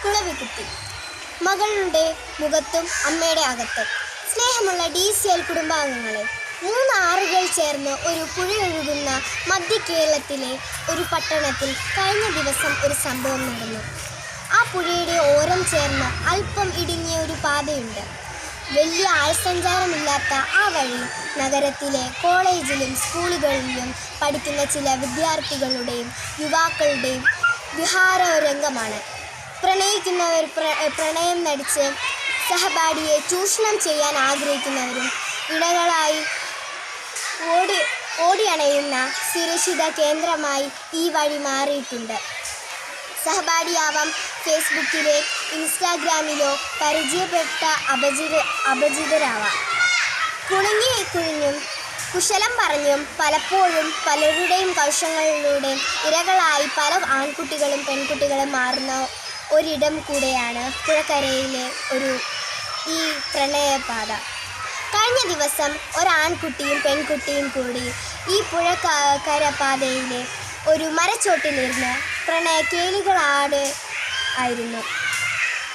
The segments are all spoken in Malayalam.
കുളവിക്കുത്തി. മകളുടെ മുഖത്തും അമ്മയുടെ അകത്തും. സ്നേഹമുള്ള DCL കുടുംബാംഗങ്ങളെ, 3 ആറുകൾ ചേർന്ന് ഒരു പുഴയൊഴുകുന്ന മധ്യ കേരളത്തിലെ ഒരു പട്ടണത്തിൽ കഴിഞ്ഞ ദിവസം ഒരു സംഭവം നടന്നു. ആ പുഴയുടെ ഓരം ചേർന്ന് അല്പം ഇടുങ്ങിയ ഒരു പാതയുണ്ട്. വലിയ ആൾസഞ്ചാരമില്ലാത്ത ആ വഴി നഗരത്തിലെ കോളേജിലും സ്കൂളുകളിലും പഠിക്കുന്ന ചില വിദ്യാർത്ഥികളുടെയും യുവാക്കളുടെയും വിഹാരരംഗമാണ്. പ്രണയിക്കുന്നവർ പ്രണയം നടിച്ച് സഹപാഠിയെ ചൂഷണം ചെയ്യാൻ ആഗ്രഹിക്കുന്നവരും ഇണകളായി ഓടിയണയുന്ന സുരക്ഷിത കേന്ദ്രമായി ഈ വഴി മാറിയിട്ടുണ്ട്. സഹപാഠിയാവാം ഫേസ്ബുക്കിലോ ഇൻസ്റ്റാഗ്രാമിലോ പരിചയപ്പെട്ട അപരിചിതരാവാം. കുണിഞ്ഞും കുശലം പറഞ്ഞും പലപ്പോഴും പലരുടെയും കൗശലങ്ങളിലൂടെ ഇരകളായി പല ആൺകുട്ടികളും പെൺകുട്ടികളും മാറുന്ന ഒരിടം കൂടെയാണ് പുഴക്കരയിലെ ഈ പ്രണയപാത. കഴിഞ്ഞ ദിവസം ഒരാൺകുട്ടിയും പെൺകുട്ടിയും കൂടി ഈ പുഴക്കരപാതയിലെ ഒരു മരച്ചോട്ടിലിരുന്ന് പ്രണയക്കേളികളാട് ആയിരുന്നു.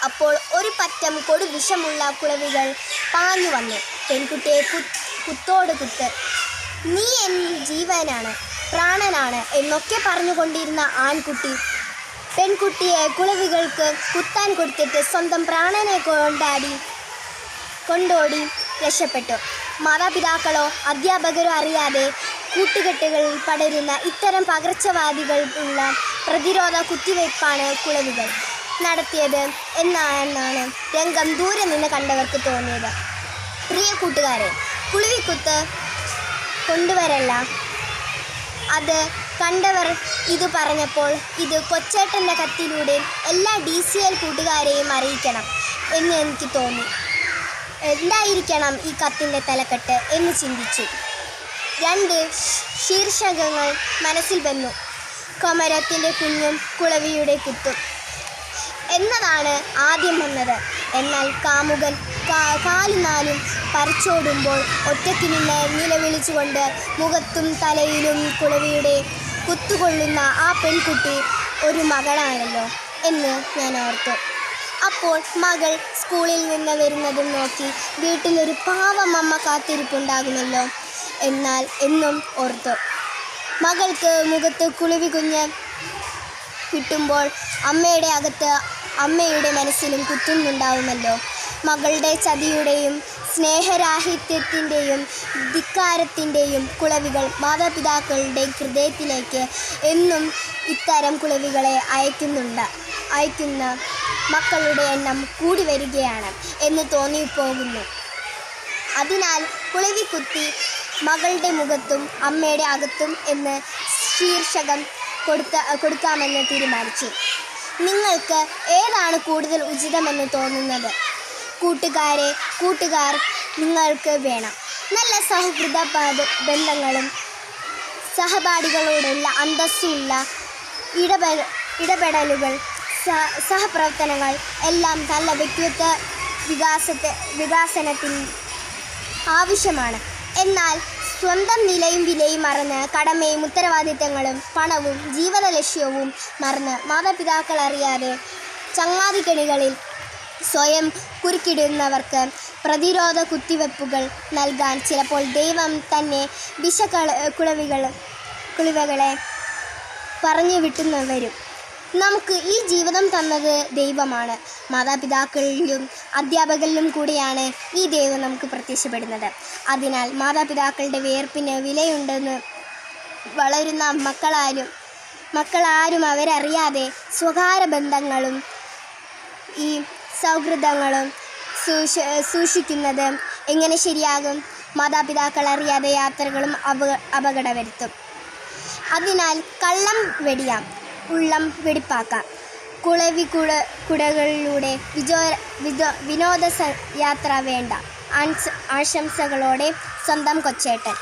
അപ്പോൾ ഒരു പറ്റം കൊടുവിഷമുള്ള കുളവികൾ പാഞ്ഞു വന്നു. പെൺകുട്ടിയെ കുത്തോട് കുത്ത്, നീ എൻ ജീവനാണ്, പ്രാണനാണ് എന്നൊക്കെ പറഞ്ഞുകൊണ്ടിരുന്ന ആൺകുട്ടി പെൺകുട്ടിയെ കുളവികൾക്ക് കുത്താൻ കൊടുത്തിട്ട് സ്വന്തം പ്രാണനെ കൊണ്ടോടി രക്ഷപ്പെട്ടു. മാതാപിതാക്കളോ അധ്യാപകരോ അറിയാതെ കൂട്ടുകെട്ടുകളിൽ പടരുന്ന ഇത്തരം പകർച്ചവാദികളുള്ള പ്രതിരോധ കുത്തിവയ്പ്പാണ് കുളവികൾ നടത്തിയത് എന്നാണ് രംഗം ദൂരെ നിന്ന് കണ്ടവർക്ക് തോന്നിയത്. പ്രിയ കൂട്ടുകാരെ, കുളവിക്കുത്ത് കൊണ്ടുവരല്ല, അത് കണ്ടവർ ഇത് പറഞ്ഞപ്പോൾ ഇത് കൊച്ചേട്ടൻ്റെ കത്തിലൂടെ എല്ലാ DCL കൂട്ടുകാരെയും അറിയിക്കണം എന്ന് എനിക്ക് തോന്നി. എന്തായിരിക്കണം ഈ കത്തിൻ്റെ തലക്കെട്ട് എന്ന് ചിന്തിച്ചു. 2 ശീർഷകങ്ങൾ മനസ്സിൽ വന്നു. കൊമരത്തിൻ്റെ കുഞ്ഞും കുളവിയുടെ കുത്തും എന്നതാണ് ആദ്യം വന്നത്. എന്നാൽ കാമുകൻ കാലുനാലും പറിച്ചോടുമ്പോൾ ഒറ്റയ്ക്ക് നിന്ന് നിലവിളിച്ചുകൊണ്ട് മുഖത്തും തലയിലും കുളവിയുടെ കുത്തുകൊള്ളുന്ന ആ പെൺകുട്ടി ഒരു മകളാണല്ലോ എന്ന് ഞാൻ ഓർത്തു. അപ്പോൾ മകൾ സ്കൂളിൽ നിന്ന് വരുന്നതും നോക്കി വീട്ടിലൊരു പാവം അമ്മ കാത്തിരിപ്പുണ്ടാകുമല്ലോ എന്നാൽ എന്നും ഓർത്തു. മകൾക്ക് മുഖത്ത് കുളവി കുഞ്ഞ് കിട്ടുമ്പോൾ അമ്മയുടെ അകത്ത് അമ്മയുടെ മനസ്സിലും കുത്തുന്നുണ്ടാവുമല്ലോ. മകളുടെ ചതിയുടെയും സ്നേഹരാഹിത്യത്തിൻ്റെയും ധിക്കാരത്തിൻ്റെയും കുളവികൾ മാതാപിതാക്കളുടെ ഹൃദയത്തിലേക്ക് എന്നും ഇത്തരം കുളവികളെ അയക്കുന്ന മക്കളുടെ എണ്ണം കൂടി വരികയാണ് എന്ന് തോന്നിപ്പോകുന്നു. അതിനാൽ കുളവിക്കുത്തി മകളുടെ മുഖത്തും അമ്മയുടെ അകത്തും എന്ന് ശീർഷകം കൊടുക്കാമെന്ന് തീരുമാനിച്ചു. നിങ്ങൾക്ക് ഏതാണ് കൂടുതൽ ഉചിതമെന്ന് തോന്നുന്നത്? കൂട്ടുകാർ നിങ്ങൾക്ക് വേണം. നല്ല സൗഹൃദ ബന്ധങ്ങളും സഹപാഠികളോടുള്ള അന്തസ്സുള്ള ഇടപെടലുകൾ, സഹപ്രവർത്തനങ്ങൾ എല്ലാം നല്ല വ്യക്തിത്വ വികാസനത്തിന് ആവശ്യമാണ്. എന്നാൽ സ്വന്തം നിലയും വിലയും മറന്ന് കടമയും ഉത്തരവാദിത്തങ്ങളും പണവും ജീവിത ലക്ഷ്യവും മറന്ന് മാതാപിതാക്കൾ അറിയാതെ ചങ്ങാതിക്കണികളിൽ സ്വയം കുറുക്കിടുന്നവർക്ക് പ്രതിരോധ കുത്തിവയ്പ്പുകൾ നൽകാൻ ചിലപ്പോൾ ദൈവം തന്നെ കുളവികളെ പറഞ്ഞു വിട്ടുവരും. നമുക്ക് ഈ ജീവിതം തന്നത് ദൈവമാണ്. മാതാപിതാക്കളിലും അധ്യാപകരിലും കൂടിയാണ് ഈ ദൈവം നമുക്ക് പ്രത്യക്ഷപ്പെടുന്നത്. അതിനാൽ മാതാപിതാക്കളുടെ വിയർപ്പിന് വിലയുണ്ടെന്ന് വളരുന്ന മക്കളാരും അവരറിയാതെ സ്വകാര്യ ബന്ധങ്ങളും ഈ സൗഹൃദങ്ങളും സൂക്ഷിക്കുന്നത് എങ്ങനെ ശരിയാകും? മാതാപിതാക്കൾ അറിയാതെ യാത്രകളും അപകടം വരുത്തും. അതിനാൽ കള്ളം വെടിയാം, ഉള്ളം വെടിപ്പാക്കാം. കുടകളിലൂടെ വിനോദ യാത്ര വേണ്ട. ആശംസകളോടെ സ്വന്തം കൊച്ചേട്ടൻ.